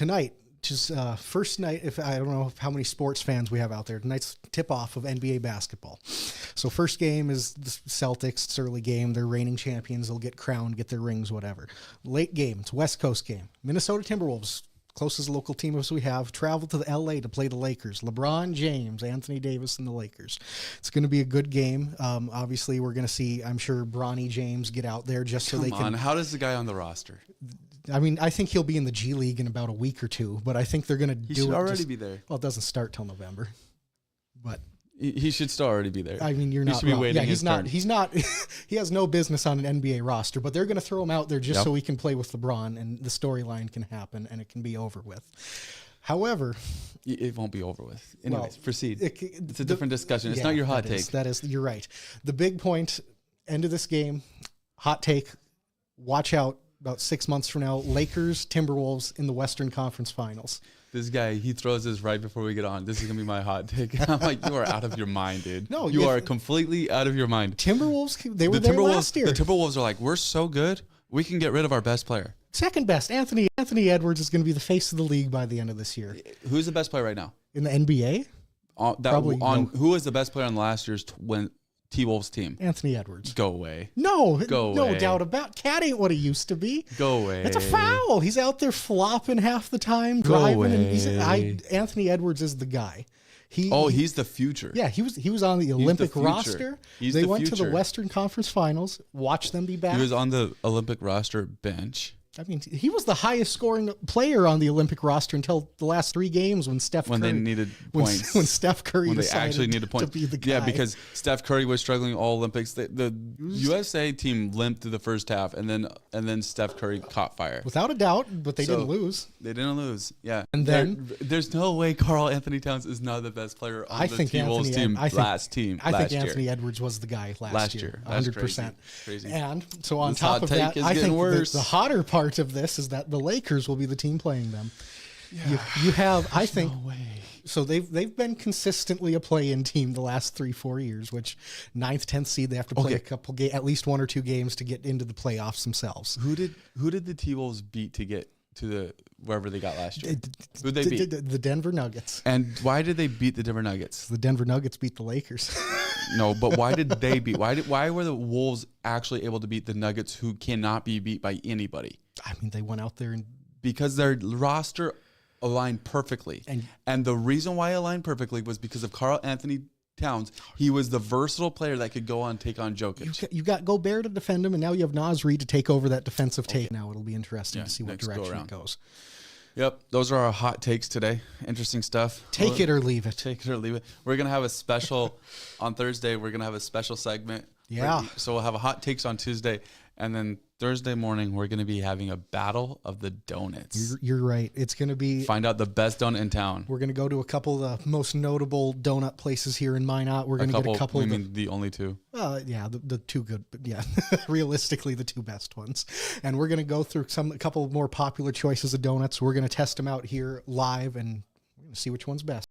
tonight, just first night, if I don't know how many sports fans we have out there, tonight's tip-off of NBA basketball. So first game is the Celtics. It's early game. They're reigning champions. They'll get crowned, get their rings, whatever. Late game, it's West Coast game. Minnesota Timberwolves, closest local team as we have, travel to the LA to play the Lakers. LeBron James, Anthony Davis, and the Lakers. It's going to be a good game. Obviously, we're going to see, I'm sure, Bronny James get out there just so they can. How does the guy on the roster? I mean, I think he'll be in the G League in about a week or two, but I think they're going to do it. He should already be there. Well, it doesn't start till November, but he should still already be there. I mean, you're not. He should be waiting. Yeah, his turn. He's not. He has no business on an NBA roster, but they're going to throw him out there just so he can play with LeBron, and the storyline can happen, and it can be over with. However, it won't be over with. Anyways, proceed. It's a different discussion. It's yeah, not your hot take. That is, you're right. The big point, end of this game, hot take. Watch out. About 6 months from now, Lakers, Timberwolves in the Western Conference Finals. This guy, he throws this right before we get on. This is going to be my hot take. I'm like, you are out of your mind, dude. No, you are completely out of your mind. Timberwolves, they were there last year. The Timberwolves are like, we're so good, we can get rid of our best player. Second best, Anthony Edwards is going to be the face of the league by the end of this year. Who's the best player right now? In the NBA? Probably who was the best player on last year's T-Wolves team? Anthony Edwards. Go away. No away. Doubt about. Cat ain't what he used to be. Go away. It's a foul. He's out there flopping half the time, driving. And Anthony Edwards is the guy. He's the future. Yeah, he was on the Olympic roster. They went to the Western Conference Finals. Watch them be back. He was on the Olympic roster bench. I mean, he was the highest scoring player on the Olympic roster until the last 3 games when they needed points. When Steph Curry decided to be the guy. Yeah, because Steph Curry was struggling all Olympics. The USA team limped through the first half, and then Steph Curry caught fire. Without a doubt, but they didn't lose. They didn't lose. Yeah, and then there's no way Karl Anthony Towns is not the best player on the T-Wolves team last year. I think Anthony Edwards was the guy last year. 100%. Crazy. And so on top of that, I think the hotter part of this is that the Lakers will be the team playing them. Yeah, you have, I think, no way. So they've been consistently a play-in team the last 3-4 years, which 9th, 10th seed, they have to play a couple at least 1 or 2 games to get into the playoffs themselves. Who did the T-Wolves beat to get to the wherever they got last year? Who they beat? The Denver Nuggets. And why did they beat the Denver Nuggets? The Denver Nuggets beat the Lakers. No, but why did they beat? Why were the Wolves actually able to beat the Nuggets, who cannot be beat by anybody? I mean, they went out there and because their roster aligned perfectly, and the reason why it aligned perfectly was because of Karl Anthony Towns. He was the versatile player that could go on take on Jokic. You got Gobert to defend him, and now you have Naz Reid to take over that defensive take. Now it'll be interesting to see what direction it goes. Yep, those are our hot takes today. Interesting stuff. Take it or leave it. Take it or leave it. We're gonna have a special on Thursday. We're gonna have a special segment. Yeah. So we'll have a hot takes on Tuesday, and then Thursday morning we're gonna be having a battle of the donuts. You're right. It's gonna be find out the best donut in town. We're gonna go to a couple of the most notable donut places here in Minot. We're gonna get a couple. I mean, the only 2. Yeah, the 2 good, but yeah, realistically the 2 best ones. And we're gonna go through a couple more popular choices of donuts. We're gonna test them out here live and we're gonna see which one's best.